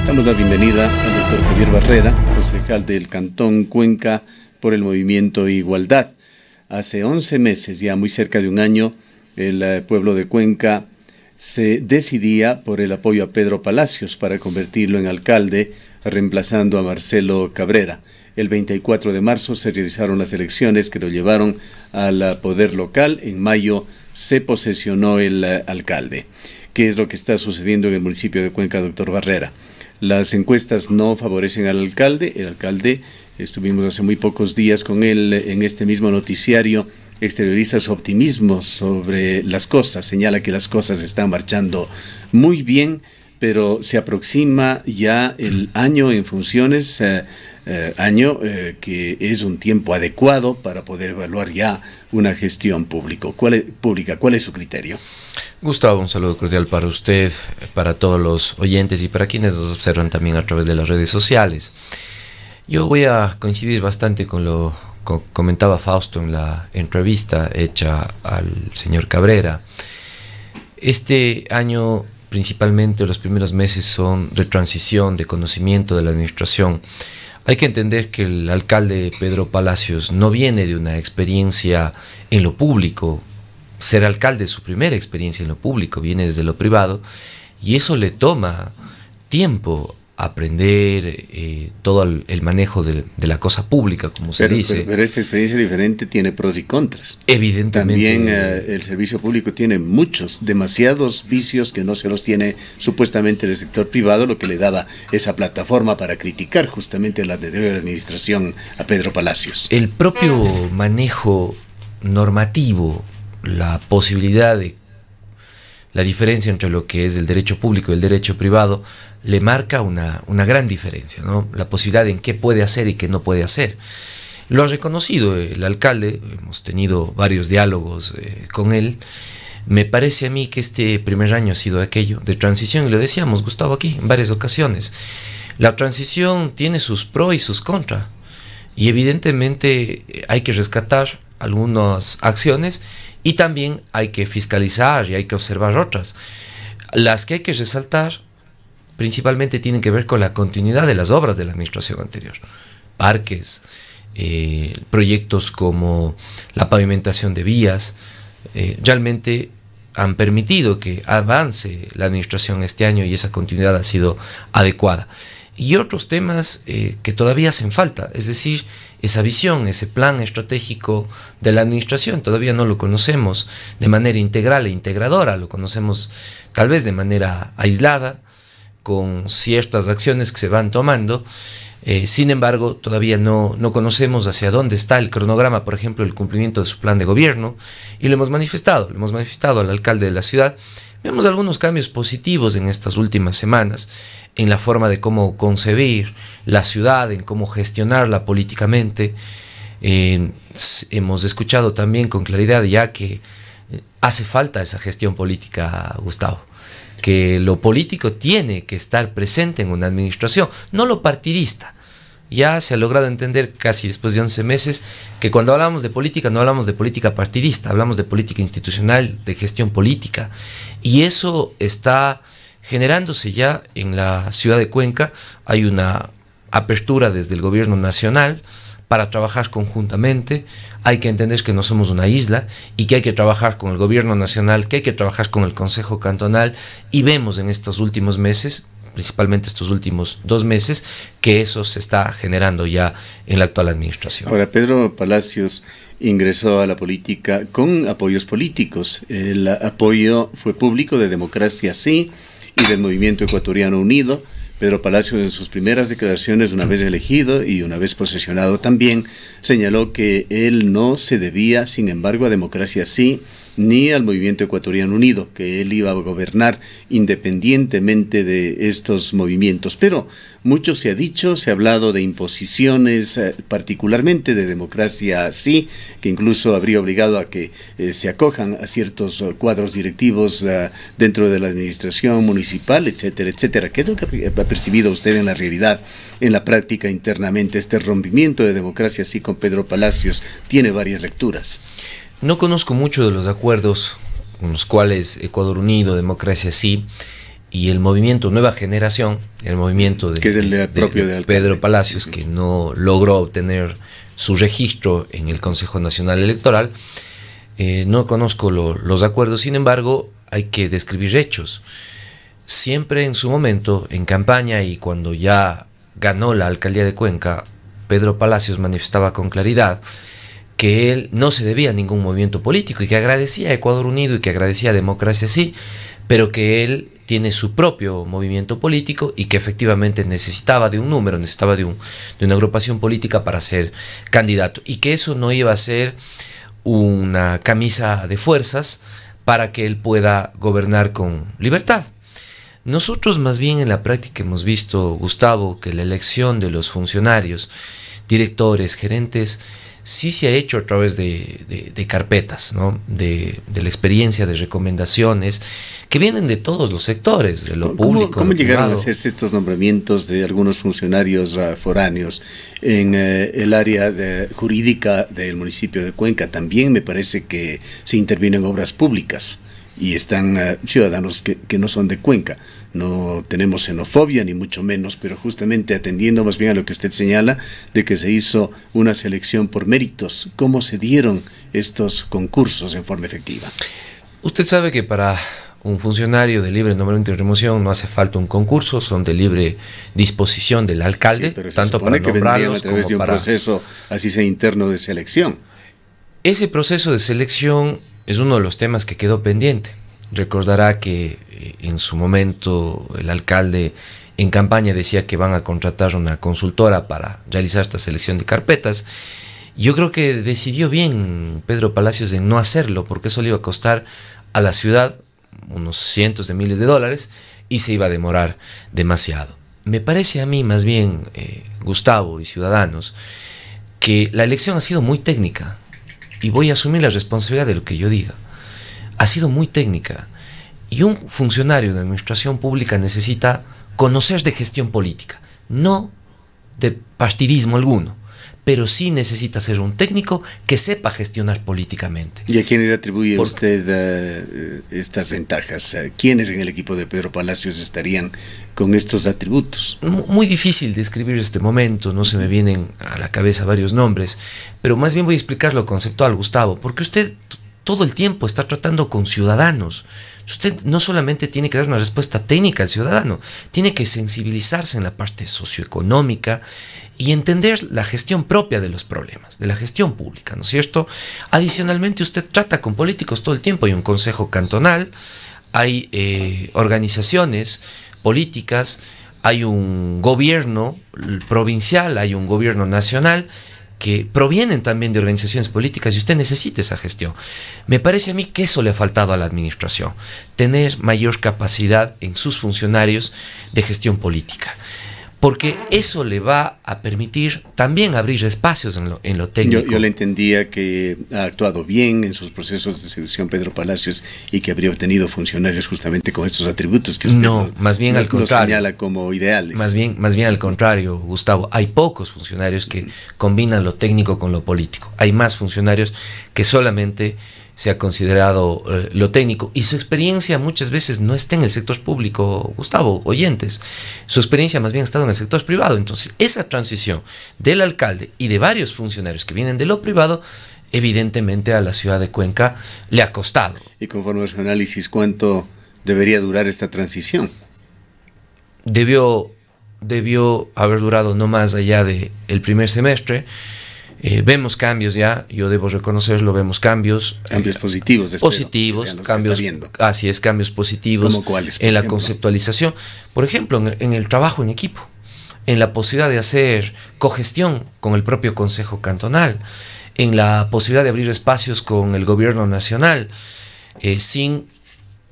Damos la bienvenida al doctor Javier Barrera, concejal del Cantón Cuenca por el Movimiento Igualdad. Hace 11 meses, ya muy cerca de un año, el pueblo de Cuenca se decidía por el apoyo a Pedro Palacios para convertirlo en alcalde, reemplazando a Marcelo Cabrera. El 24 de marzo se realizaron las elecciones que lo llevaron al poder local. En mayo se posesionó el alcalde. ¿Qué es lo que está sucediendo en el municipio de Cuenca, doctor Barrera? Las encuestas no favorecen al alcalde. El alcalde, estuvimos hace muy pocos días con él en este mismo noticiario, exterioriza su optimismo sobre las cosas, señala que las cosas están marchando muy bien, pero se aproxima ya el año en funciones, que es un tiempo adecuado para poder evaluar ya una gestión pública. ¿Cuál es su criterio? Gustavo, un saludo cordial para usted, para todos los oyentes y para quienes nos observan también a través de las redes sociales. Yo voy a coincidir bastante con lo que comentaba Fausto en la entrevista hecha al señor Cabrera. Este año, principalmente los primeros meses, son de transición, de conocimiento de la administración. Hay que entender que el alcalde Pedro Palacios no viene de una experiencia en lo público. Ser alcalde es su primera experiencia en lo público, viene desde lo privado, y eso le toma tiempo aprender todo el manejo de la cosa pública, como se dice. Pero esta experiencia diferente tiene pros y contras. Evidentemente. También el servicio público tiene demasiados vicios que no se los tiene supuestamente el sector privado, lo que le daba esa plataforma para criticar justamente la anterior administración a Pedro Palacios. El propio manejo normativo, la posibilidad de la diferencia entre lo que es el derecho público y el derecho privado le marca una gran diferencia, ¿no? La posibilidad de en qué puede hacer y qué no puede hacer. Lo ha reconocido el alcalde, hemos tenido varios diálogos con él. Me parece a mí que este primer año ha sido aquello de transición, y lo decíamos, Gustavo, aquí en varias ocasiones. La transición tiene sus pros y sus contras, y evidentemente hay que rescatar algunas acciones y también hay que fiscalizar y hay que observar otras. Las que hay que resaltar principalmente tienen que ver con la continuidad de las obras de la administración anterior. Parques, proyectos como la pavimentación de vías, realmente han permitido que avance la administración este año y esa continuidad ha sido adecuada. Y otros temas que todavía hacen falta, es decir, esa visión, ese plan estratégico de la administración, todavía no lo conocemos de manera integral e integradora, lo conocemos tal vez de manera aislada, con ciertas acciones que se van tomando. Sin embargo, todavía no conocemos hacia dónde está el cronograma, por ejemplo, el cumplimiento de su plan de gobierno, y lo hemos manifestado al alcalde de la ciudad. Vemos algunos cambios positivos en estas últimas semanas, en la forma de cómo concebir la ciudad, en cómo gestionarla políticamente. Hemos escuchado también con claridad ya que hace falta esa gestión política, Gustavo, que lo político tiene que estar presente en una administración, no lo partidista. Ya se ha logrado entender casi después de 11 meses que cuando hablamos de política no hablamos de política partidista, hablamos de política institucional, de gestión política, y eso está generándose ya en la ciudad de Cuenca. Hay una apertura desde el gobierno nacional para trabajar conjuntamente. Hay que entender que no somos una isla y que hay que trabajar con el gobierno nacional, que hay que trabajar con el Consejo Cantonal, y vemos en estos últimos meses, principalmente estos últimos 2 meses, que eso se está generando ya en la actual administración. Ahora, Pedro Palacios ingresó a la política con apoyos políticos. El apoyo fue público de Democracia Sí y del Movimiento Ecuatoriano Unido. Pedro Palacios, en sus primeras declaraciones, una vez elegido y una vez posesionado también, señaló que él no se debía, sin embargo, a Democracia Sí ni al Movimiento Ecuatoriano Unido, que él iba a gobernar independientemente de estos movimientos. Pero mucho se ha dicho, se ha hablado de imposiciones, particularmente de Democracia Sí, que incluso habría obligado a que se acojan a ciertos cuadros directivos dentro de la administración municipal, etcétera, etcétera. ¿Qué es lo que ha percibido usted en la realidad, en la práctica internamente? Este rompimiento de Democracia Sí con Pedro Palacios tiene varias lecturas. No conozco mucho de los acuerdos con los cuales Ecuador Unido, Democracia Sí y el movimiento Nueva Generación, el movimiento que es el propio de Pedro Palacios, que no logró obtener su registro en el Consejo Nacional Electoral. No conozco los acuerdos, sin embargo, hay que describir hechos. Siempre en su momento, en campaña y cuando ya ganó la alcaldía de Cuenca, Pedro Palacios manifestaba con claridad que él no se debía a ningún movimiento político y que agradecía a Ecuador Unido y que agradecía a Democracia Sí, pero que él tiene su propio movimiento político y que efectivamente necesitaba de un número, necesitaba de una agrupación política para ser candidato, y que eso no iba a ser una camisa de fuerzas para que él pueda gobernar con libertad. Nosotros más bien en la práctica hemos visto, Gustavo, que la elección de los funcionarios, directores, gerentes, sí se ha hecho a través de carpetas, ¿no? de la experiencia, de recomendaciones que vienen de todos los sectores, de lo público. ¿Cómo llegaron a hacerse estos nombramientos de algunos funcionarios foráneos en el área jurídica del municipio de Cuenca? También me parece que se interviene en obras públicas y están ciudadanos que no son de Cuenca. No tenemos xenofobia ni mucho menos, pero justamente atendiendo más bien a lo que usted señala, de que se hizo una selección por méritos. ¿Cómo se dieron estos concursos en forma efectiva? Usted sabe que para un funcionario de libre nombramiento y remoción no hace falta un concurso, son de libre disposición del alcalde, sí, pero tanto para nombrarlos a través como de un para proceso, así sea interno, de selección. Ese proceso de selección es uno de los temas que quedó pendiente. Recordará que en su momento el alcalde en campaña decía que van a contratar una consultora para realizar esta selección de carpetas. Yo creo que decidió bien Pedro Palacios en no hacerlo, porque eso le iba a costar a la ciudad unos cientos de miles de dólares y se iba a demorar demasiado. Me parece a mí más bien, Gustavo y ciudadanos, que la elección ha sido muy técnica, y voy a asumir la responsabilidad de lo que yo diga. Ha sido muy técnica, y un funcionario de administración pública necesita conocer de gestión política, no de partidismo alguno, pero sí necesita ser un técnico que sepa gestionar políticamente. ¿Y a quién le atribuye usted estas ventajas? ¿Quiénes en el equipo de Pedro Palacios estarían con estos atributos? Muy difícil describir este momento, no se me vienen a la cabeza varios nombres, pero más bien voy a explicar lo conceptual, Gustavo, porque usted todo el tiempo está tratando con ciudadanos. Usted no solamente tiene que dar una respuesta técnica al ciudadano, tiene que sensibilizarse en la parte socioeconómica y entender la gestión propia de los problemas, de la gestión pública, ¿no es cierto? Adicionalmente, usted trata con políticos todo el tiempo. Hay un consejo cantonal, hay organizaciones políticas, hay un gobierno provincial, hay un gobierno nacional, que provienen también de organizaciones políticas, y usted necesita esa gestión. Me parece a mí que eso le ha faltado a la administración, tener mayor capacidad en sus funcionarios de gestión política, porque eso le va a permitir también abrir espacios en lo técnico. Yo le entendía que ha actuado bien en sus procesos de selección Pedro Palacios y que habría obtenido funcionarios justamente con estos atributos que usted más bien al contrario, señala como ideales. Más bien al contrario, Gustavo. Hay pocos funcionarios que combinan lo técnico con lo político. Hay más funcionarios que solamente se ha considerado lo técnico, y su experiencia muchas veces no está en el sector público, Gustavo, oyentes. Su experiencia más bien ha estado en el sector privado. Entonces, esa transición del alcalde y de varios funcionarios que vienen de lo privado, evidentemente a la ciudad de Cuenca le ha costado. Y conforme a su análisis, ¿cuánto debería durar esta transición? Debió haber durado no más allá del primer semestre. Vemos cambios ya, yo debo reconocerlo, vemos cambios. Cambios positivos. Positivos, cambios, así es, cambios positivos. ¿Cómo cuáles, en la conceptualización. Por ejemplo, en el trabajo en equipo, en la posibilidad de hacer cogestión con el propio Consejo Cantonal, en la posibilidad de abrir espacios con el gobierno nacional, sin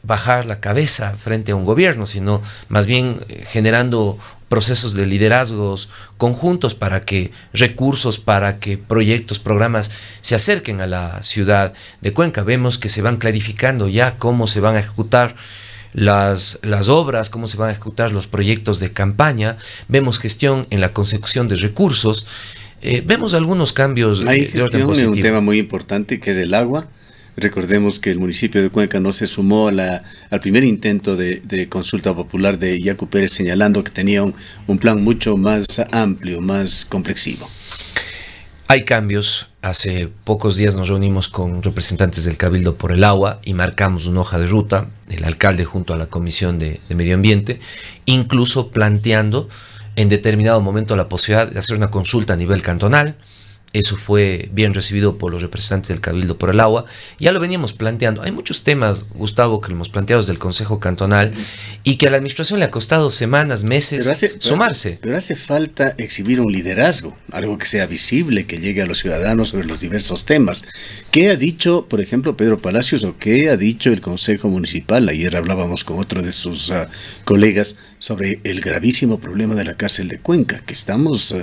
bajar la cabeza frente a un gobierno, sino más bien generando procesos de liderazgos conjuntos para que recursos, para que proyectos, programas se acerquen a la ciudad de Cuenca. Vemos que se van clarificando ya cómo se van a ejecutar las obras, cómo se van a ejecutar los proyectos de campaña. Vemos gestión en la consecución de recursos. Vemos algunos cambios de orden positivo. Hay un tema muy importante que es el agua. Recordemos que el municipio de Cuenca no se sumó al primer intento de consulta popular de Yacu Pérez, señalando que tenía un plan mucho más amplio, más complexivo. Hay cambios. Hace pocos días nos reunimos con representantes del Cabildo por el Agua y marcamos una hoja de ruta, el alcalde junto a la Comisión de Medio Ambiente, incluso planteando en determinado momento la posibilidad de hacer una consulta a nivel cantonal. Eso fue bien recibido por los representantes del Cabildo por el Agua. Ya lo veníamos planteando. Hay muchos temas, Gustavo, que lo hemos planteado desde el Consejo Cantonal y que a la administración le ha costado semanas, meses sumarse. Pero hace falta exhibir un liderazgo, algo que sea visible, que llegue a los ciudadanos sobre los diversos temas. ¿Qué ha dicho, por ejemplo, Pedro Palacios, o qué ha dicho el Consejo Municipal? Ayer hablábamos con otro de sus colegas sobre el gravísimo problema de la cárcel de Cuenca, que estamos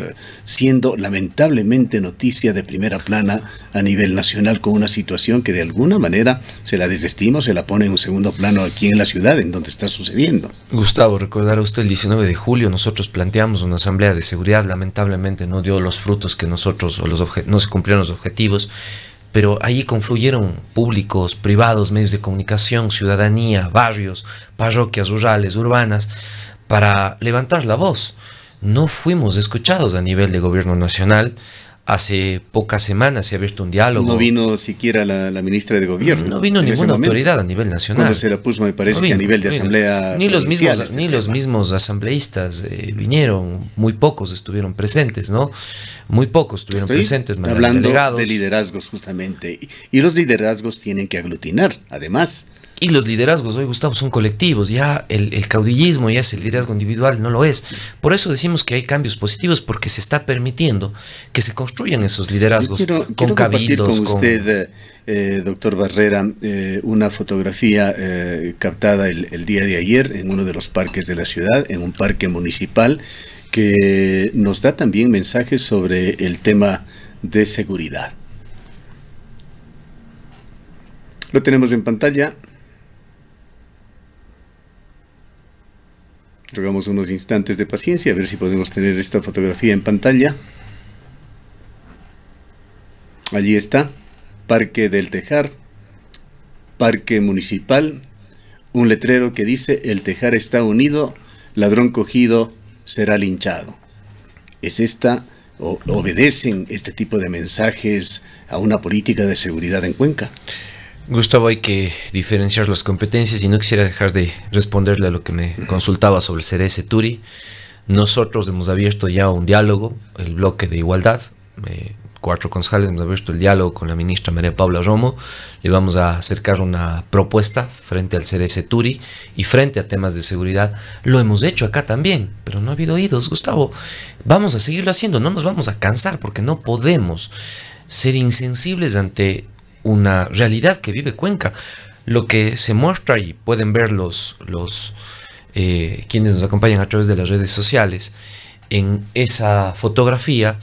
siendo lamentablemente noticia de primera plana a nivel nacional, con una situación que de alguna manera se la desestima o se la pone en un segundo plano aquí en la ciudad, en donde está sucediendo. Gustavo, recordará usted el 19 de julio nosotros planteamos una asamblea de seguridad, lamentablemente no dio los frutos que nosotros, no se cumplieron los objetivos, pero allí confluyeron públicos, privados, medios de comunicación, ciudadanía, barrios, parroquias rurales, urbanas, para levantar la voz. No fuimos escuchados a nivel de gobierno nacional. Hace pocas semanas se ha abierto un diálogo. No vino siquiera la ministra de gobierno. No vino ninguna autoridad a nivel nacional. Cuando se la puso, me parece que a nivel de asamblea. Ni los mismos asambleístas vinieron, muy pocos estuvieron presentes, ¿no? Muy pocos estuvieron presentes. Hablando delegados. De liderazgos, justamente. Y los liderazgos tienen que aglutinar, además. Y los liderazgos hoy, Gustavo, son colectivos. Ya el caudillismo ya es el liderazgo individual, no lo es. Por eso decimos que hay cambios positivos, porque se está permitiendo que se construyan esos liderazgos con cabildos. Con usted, doctor Barrera, una fotografía captada el día de ayer en uno de los parques de la ciudad, en un parque municipal, que nos da también mensajes sobre el tema de seguridad. Lo tenemos en pantalla. Rogamos unos instantes de paciencia a ver si podemos tener esta fotografía en pantalla. Allí está, Parque del Tejar, Parque Municipal, un letrero que dice: el Tejar está unido, ladrón cogido será linchado. ¿Es esta, o obedecen este tipo de mensajes a una política de seguridad en Cuenca? Gustavo, hay que diferenciar las competencias y no quisiera dejar de responderle a lo que me consultaba sobre el CRS Turi. Nosotros hemos abierto ya un diálogo, el bloque de igualdad, 4 concejales hemos abierto el diálogo con la ministra María Paula Romo. Le vamos a acercar una propuesta frente al CRS Turi y frente a temas de seguridad. Lo hemos hecho acá también, pero no ha habido oídos, Gustavo. Vamos a seguirlo haciendo, no nos vamos a cansar, porque no podemos ser insensibles ante una realidad que vive Cuenca. Lo que se muestra, y pueden ver quienes nos acompañan a través de las redes sociales, en esa fotografía,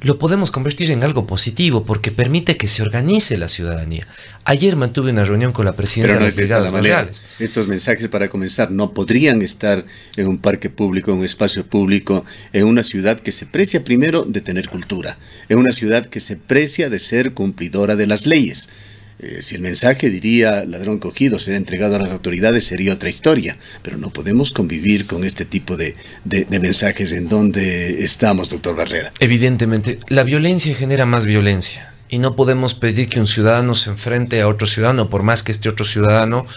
lo podemos convertir en algo positivo, porque permite que se organice la ciudadanía. Ayer mantuve una reunión con la presidenta de las Brigadas Barriales. Estos mensajes, para comenzar, no podrían estar en un parque público, en un espacio público, en una ciudad que se precia primero de tener cultura, en una ciudad que se precia de ser cumplidora de las leyes. Si el mensaje diría ladrón cogido será entregado a las autoridades, sería otra historia, pero no podemos convivir con este tipo de mensajes. ¿En donde estamos, doctor Barrera? Evidentemente, la violencia genera más violencia y no podemos pedir que un ciudadano se enfrente a otro ciudadano, por más que este otro ciudadano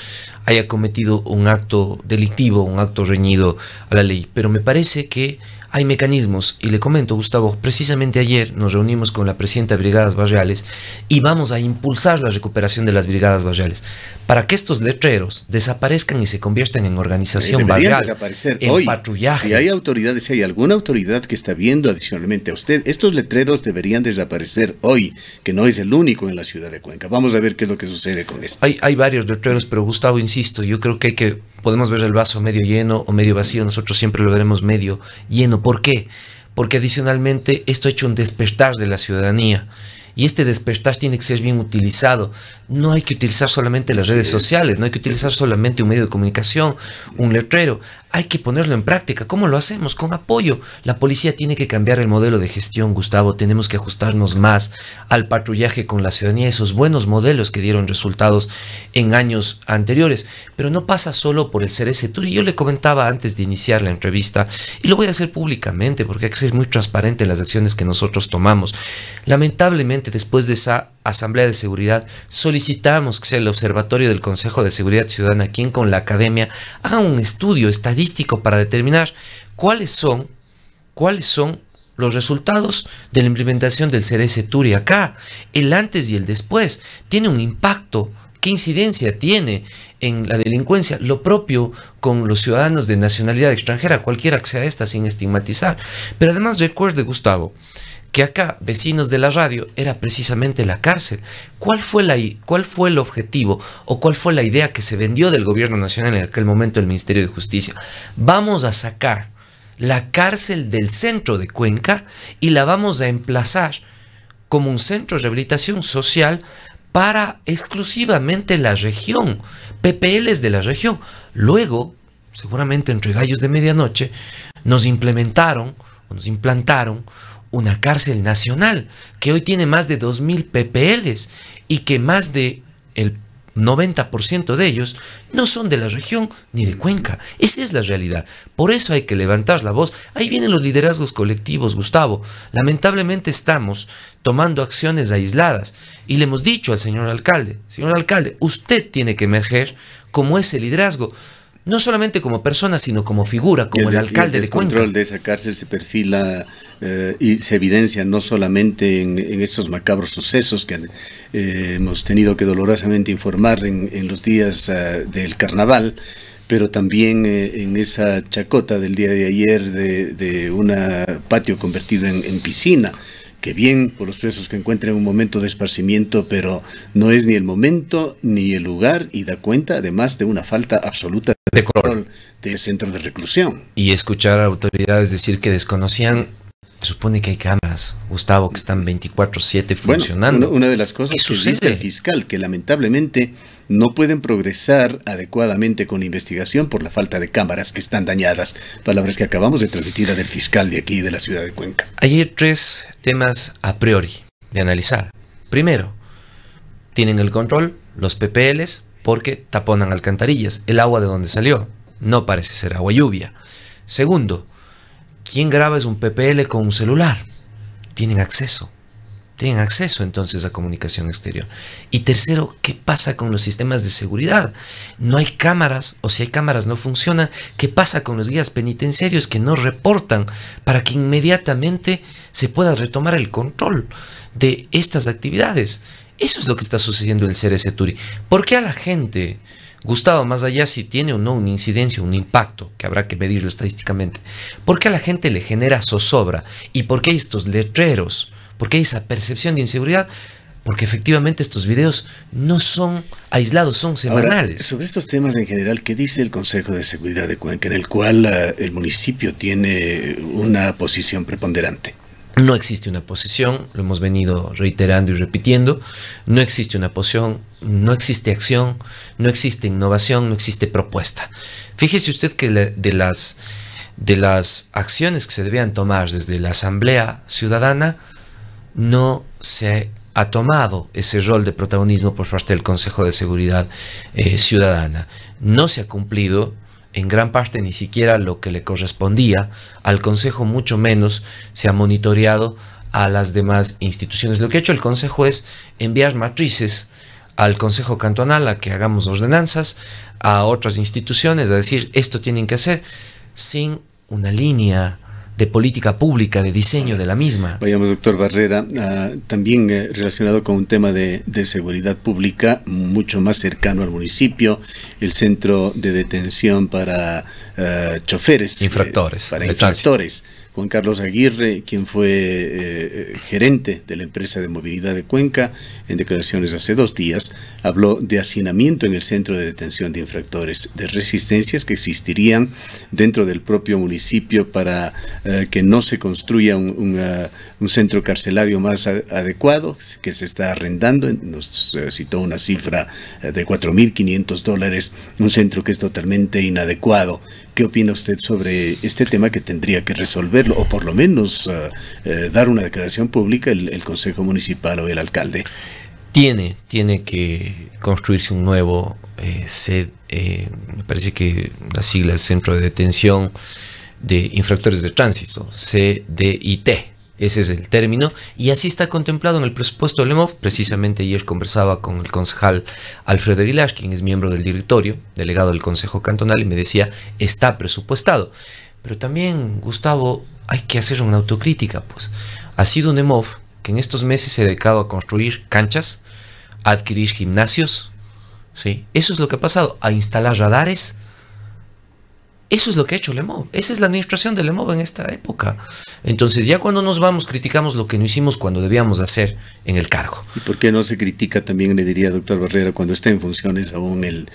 haya cometido un acto delictivo, un acto reñido a la ley. Pero me parece que hay mecanismos, y le comento, Gustavo, precisamente ayer nos reunimos con la presidenta de Brigadas Barriales y vamos a impulsar la recuperación de las Brigadas Barriales para que estos letreros desaparezcan y se conviertan en organización barrial, en hoy, patrullajes. Si hay autoridades, si hay alguna autoridad que está viendo adicionalmente a usted, estos letreros deberían desaparecer hoy, que no es el único en la ciudad de Cuenca. Vamos a ver qué es lo que sucede con esto. Hay varios letreros, pero Gustavo, insisto, yo creo que podemos ver el vaso medio lleno o medio vacío. Nosotros siempre lo veremos medio lleno. ¿Por qué? Porque adicionalmente esto ha hecho un despertar de la ciudadanía. Y este despertar tiene que ser bien utilizado. No hay que utilizar solamente las redes sociales, no hay que utilizar solamente un medio de comunicación, un letrero. hay que ponerlo en práctica. ¿Cómo lo hacemos? Con apoyo. La policía tiene que cambiar el modelo de gestión, Gustavo. Tenemos que ajustarnos más al patrullaje con la ciudadanía, esos buenos modelos que dieron resultados en años anteriores. Pero no pasa solo por el CRS Turi. Yo le comentaba antes de iniciar la entrevista, y lo voy a hacer públicamente porque hay que ser muy transparente en las acciones que nosotros tomamos. Lamentablemente, después de esa Asamblea de Seguridad, solicitamos que sea el Observatorio del Consejo de Seguridad Ciudadana quien con la academia haga un estudio estadístico para determinar cuáles son los resultados de la implementación del CRS Turi acá, el antes y el después. Tiene un impacto. ¿Qué incidencia tiene en la delincuencia? Lo propio con los ciudadanos de nacionalidad extranjera, cualquiera que sea esta, sin estigmatizar. Pero además recuerde, Gustavo, que acá, vecinos de la radio, era precisamente la cárcel. ¿Cuál fue el objetivo o cuál fue la idea que se vendió del gobierno nacional en aquel momento del Ministerio de Justicia? Vamos a sacar la cárcel del centro de Cuenca y la vamos a emplazar como un centro de rehabilitación social para exclusivamente la región, PPLs de la región. Luego, seguramente entre gallos de medianoche, nos implantaron una cárcel nacional que hoy tiene más de 2.000 PPLs y que más de el 90% de ellos no son de la región ni de Cuenca. Esa es la realidad. Por eso hay que levantar la voz. Ahí vienen los liderazgos colectivos, Gustavo. Lamentablemente estamos tomando acciones aisladas y le hemos dicho al señor alcalde, usted tiene que emerger como ese liderazgo. No solamente como persona, sino como figura, como el alcalde de Cuenca. El control de esa cárcel se perfila y se evidencia no solamente en estos macabros sucesos que hemos tenido que dolorosamente informar en los días del carnaval, pero también en esa chacota del día de ayer de un patio convertido en piscina, que bien por los presos que encuentran un momento de esparcimiento, pero no es ni el momento ni el lugar y da cuenta además de una falta absoluta de control del centro de reclusión. Y escuchar a autoridades decir que desconocían, se supone que hay cámaras, Gustavo, que están 24/7 funcionando. Bueno, una de las cosas que dice el fiscal, que lamentablemente no pueden progresar adecuadamente con la investigación por la falta de cámaras que están dañadas. Palabras que acabamos de transmitir a del fiscal de aquí, de la ciudad de Cuenca. Hay 3 temas a priori de analizar. Primero, tienen el control los PPLs porque taponan alcantarillas. El agua de donde salió no parece ser agua lluvia. Segundo, ¿quién graba es un PPL con un celular? Tienen acceso entonces a comunicación exterior. Y tercero, ¿qué pasa con los sistemas de seguridad? No hay cámaras, o si hay cámaras no funcionan. ¿Qué pasa con los guías penitenciarios que no reportan para que inmediatamente se pueda retomar el control de estas actividades? Eso es lo que está sucediendo en el CRS Turi. ¿Por qué a la gente, Gustavo, más allá si tiene o no una incidencia, un impacto, que habrá que medirlo estadísticamente, por qué a la gente le genera zozobra? ¿Y por qué hay estos letreros? ¿Por qué hay esa percepción de inseguridad? Porque efectivamente estos videos no son aislados, son semanales. Ahora, sobre estos temas en general, ¿qué dice el Consejo de Seguridad de Cuenca, en el cual el municipio tiene una posición preponderante? No existe una posición, lo hemos venido reiterando y repitiendo. No existe una posición, no existe acción, no existe innovación, no existe propuesta. Fíjese usted que de las acciones que se debían tomar desde la Asamblea Ciudadana, no se ha tomado ese rol de protagonismo por parte del Consejo de Seguridad Ciudadana. No se ha cumplido en gran parte ni siquiera lo que le correspondía al Consejo, mucho menos se ha monitoreado a las demás instituciones. Lo que ha hecho el Consejo es enviar matrices al Consejo Cantonal a que hagamos ordenanzas, a otras instituciones, a decir esto tienen que hacer, sin una línea de política pública, de diseño de la misma. Vayamos, doctor Barrera, también relacionado con un tema de seguridad pública mucho más cercano al municipio, el centro de detención para choferes, infractores, para infractores. Juan Carlos Aguirre, quien fue gerente de la empresa de movilidad de Cuenca, en declaraciones hace 2 días, habló de hacinamiento en el centro de detención de infractores, de resistencias que existirían dentro del propio municipio para que no se construya un centro carcelario más adecuado, que se está arrendando. Nos citó una cifra de $4.500, un centro que es totalmente inadecuado. ¿Qué opina usted sobre este tema que tendría que resolverlo, o por lo menos dar una declaración pública el Consejo Municipal o el alcalde? Tiene que construirse un nuevo me parece que la sigla es Centro de Detención de Infractores de Tránsito, CDIT, ese es el término, y así está contemplado en el presupuesto del EMOV. Precisamente ayer conversaba con el concejal Alfredo Aguilar, quien es miembro del directorio, delegado del Consejo Cantonal, y me decía, está presupuestado. Pero también, Gustavo, hay que hacer una autocrítica, pues. Ha sido un EMOV que en estos meses se ha dedicado a construir canchas, a adquirir gimnasios, ¿sí? Eso es lo que ha pasado, a instalar radares. Eso es lo que ha hecho el EMOV. Esa es la administración del EMOV en esta época. Entonces, ya cuando nos vamos, criticamos lo que no hicimos cuando debíamos hacer en el cargo. ¿Y por qué no se critica también, le diría, doctor Barrera, cuando está en funciones aún el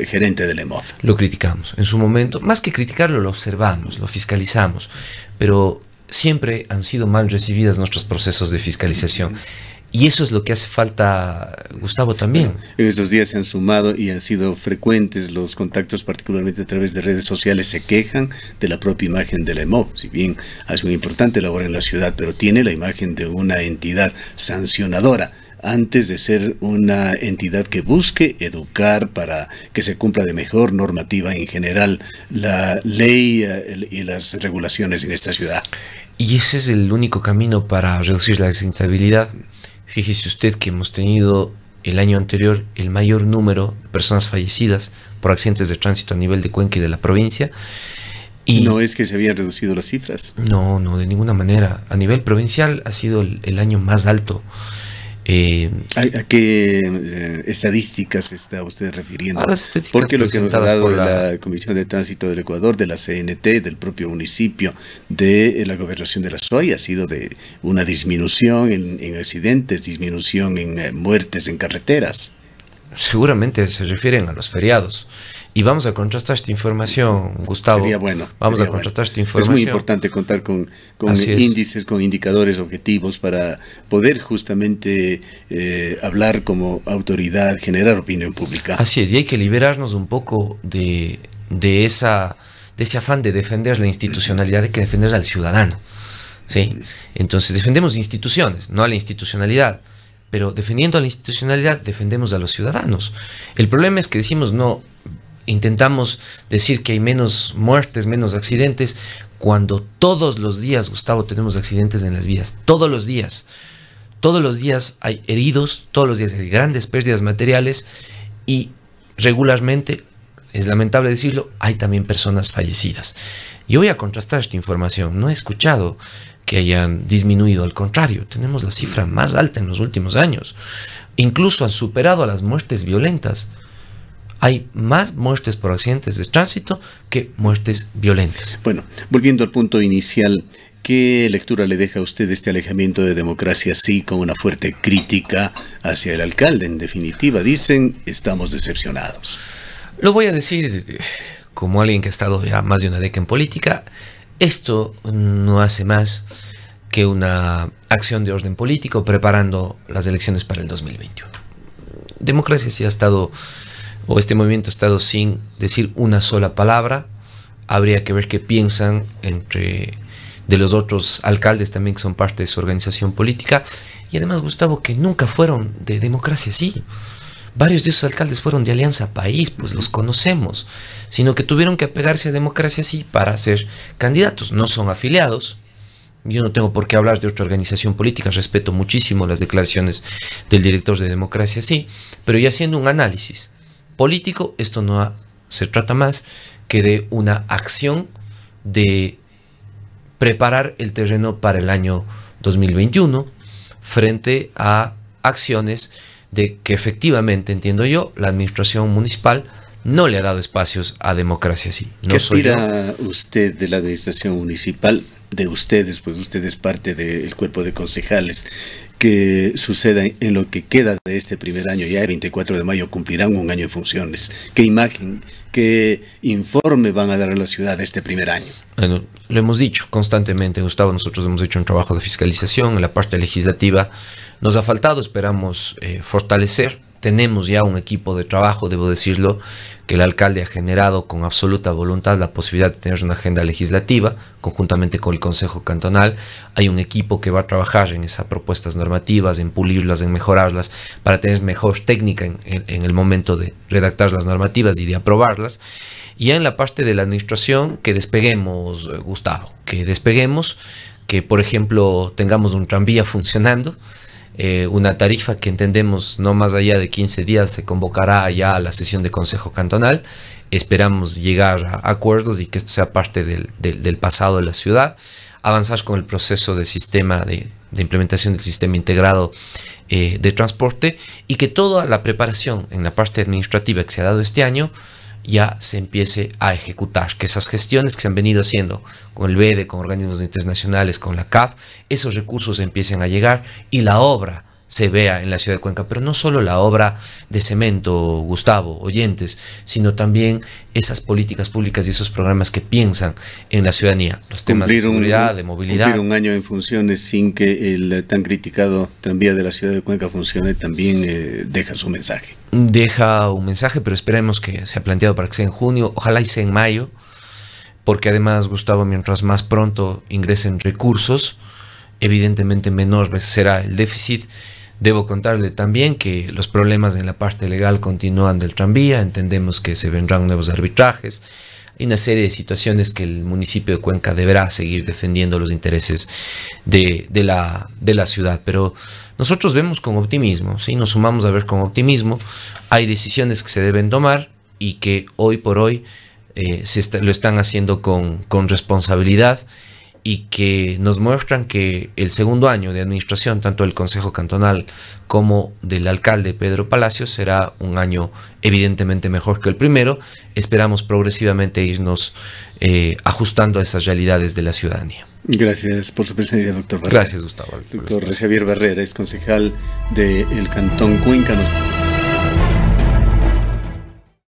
gerente del EMOV? Lo criticamos en su momento. Más que criticarlo, lo observamos, lo fiscalizamos. Pero siempre han sido mal recibidos nuestros procesos de fiscalización. Y eso es lo que hace falta, Gustavo, también. Bueno, en estos días se han sumado y han sido frecuentes los contactos, particularmente a través de redes sociales. Se quejan de la propia imagen de la EMOV. Si bien hace una importante labor en la ciudad, pero tiene la imagen de una entidad sancionadora, antes de ser una entidad que busque educar para que se cumpla de mejor normativa en general la ley y las regulaciones en esta ciudad. Y ese es el único camino para reducir la accidentabilidad. Fíjese usted que hemos tenido el año anterior el mayor número de personas fallecidas por accidentes de tránsito a nivel de Cuenca y de la provincia. Y no es que se habían reducido las cifras. No, de ninguna manera. A nivel provincial ha sido el año más alto. ¿A qué estadísticas está usted refiriendo? A las estadísticas. Porque lo que nos ha dado la Comisión de Tránsito del Ecuador, de la CNT, del propio municipio, de la gobernación de la SOAY, ha sido de una disminución en accidentes, disminución en muertes en carreteras. Seguramente se refieren a los feriados. Y vamos a contrastar esta información, Gustavo. Sería bueno. Vamos a contrastar esta información. Es muy importante contar con índices, con indicadores objetivos para poder justamente hablar como autoridad, generar opinión pública. Así es, y hay que liberarnos un poco de ese afán de defender la institucionalidad, de que defender al ciudadano. ¿Sí? Entonces defendemos instituciones, no a la institucionalidad. Pero defendiendo a la institucionalidad, defendemos a los ciudadanos. El problema es que decimos no. Intentamos decir que hay menos muertes, menos accidentes, cuando todos los días, Gustavo, tenemos accidentes en las vías. Todos los días. Todos los días hay heridos, todos los días hay grandes pérdidas materiales y regularmente, es lamentable decirlo, hay también personas fallecidas. Yo voy a contrastar esta información. No he escuchado que hayan disminuido, al contrario, tenemos la cifra más alta en los últimos años. Incluso han superado a las muertes violentas. Hay más muertes por accidentes de tránsito que muertes violentas. Bueno, volviendo al punto inicial, ¿qué lectura le deja a usted este alejamiento de Democracia Sí, con una fuerte crítica hacia el alcalde? En definitiva, dicen, estamos decepcionados. Lo voy a decir como alguien que ha estado ya más de una década en política. Esto no hace más que una acción de orden político preparando las elecciones para el 2021. Democracia Sí ha estado, o este movimiento ha estado sin decir una sola palabra. Habría que ver qué piensan de los otros alcaldes también que son parte de su organización política. Y además, Gustavo, que nunca fueron de Democracia Sí. Varios de esos alcaldes fueron de Alianza País, pues los conocemos, sino que tuvieron que apegarse a Democracia Sí para ser candidatos. No son afiliados. Yo no tengo por qué hablar de otra organización política, respeto muchísimo las declaraciones del director de Democracia Sí, pero ya haciendo un análisis político, esto no se trata más que de una acción de preparar el terreno para el año 2021 frente a acciones de que efectivamente, entiendo yo, la administración municipal no le ha dado espacios a Democracia Sí. No. ¿Qué aspira usted de la administración municipal, de ustedes, pues usted es parte del cuerpo de concejales, que suceda en lo que queda de este primer año? Ya el 24 de mayo cumplirán un año en funciones. ¿Qué imagen, qué informe van a dar a la ciudad de este primer año? Bueno, lo hemos dicho constantemente, Gustavo, nosotros hemos hecho un trabajo de fiscalización en la parte legislativa, nos ha faltado, esperamos fortalecer. Tenemos ya un equipo de trabajo, debo decirlo, que el alcalde ha generado con absoluta voluntad la posibilidad de tener una agenda legislativa, conjuntamente con el Consejo Cantonal. Hay un equipo que va a trabajar en esas propuestas normativas, en pulirlas, en mejorarlas, para tener mejor técnica en el momento de redactar las normativas y de aprobarlas. Y ya en la parte de la administración, que despeguemos, Gustavo, que por ejemplo tengamos un tranvía funcionando, una tarifa que entendemos no más allá de 15 días se convocará ya a la sesión de Consejo Cantonal. Esperamos llegar a acuerdos y que esto sea parte del pasado de la ciudad, avanzar con el proceso de sistema de implementación del sistema integrado de transporte, y que toda la preparación en la parte administrativa que se ha dado este año ya se empiece a ejecutar, que esas gestiones que se han venido haciendo con el BEDE, con organismos internacionales, con la CAF, esos recursos empiecen a llegar y la obra se vea en la ciudad de Cuenca, pero no solo la obra de cemento, Gustavo, oyentes, sino también esas políticas públicas y esos programas que piensan en la ciudadanía, los temas de seguridad, de movilidad. Cumplir un año en funciones sin que el tan criticado tranvía de la ciudad de Cuenca funcione también deja su mensaje. Deja un mensaje, pero esperemos que sea planteado para que sea en junio, ojalá y sea en mayo, porque además, Gustavo, mientras más pronto ingresen recursos, evidentemente menor será el déficit. Debo contarle también que los problemas en la parte legal continúan del tranvía, entendemos que se vendrán nuevos arbitrajes, hay una serie de situaciones que el municipio de Cuenca deberá seguir defendiendo los intereses de la ciudad, pero nosotros vemos con optimismo, ¿sí? Nos sumamos a ver con optimismo, hay decisiones que se deben tomar y que hoy por hoy lo están haciendo con responsabilidad, y que nos muestran que el segundo año de administración, tanto del Consejo Cantonal como del alcalde Pedro Palacios, será un año evidentemente mejor que el primero. Esperamos progresivamente irnos ajustando a esas realidades de la ciudadanía. Gracias por su presencia, doctor Barrera. Gracias, Gustavo. Doctor Javier Barrera es concejal del Cantón Cuenca.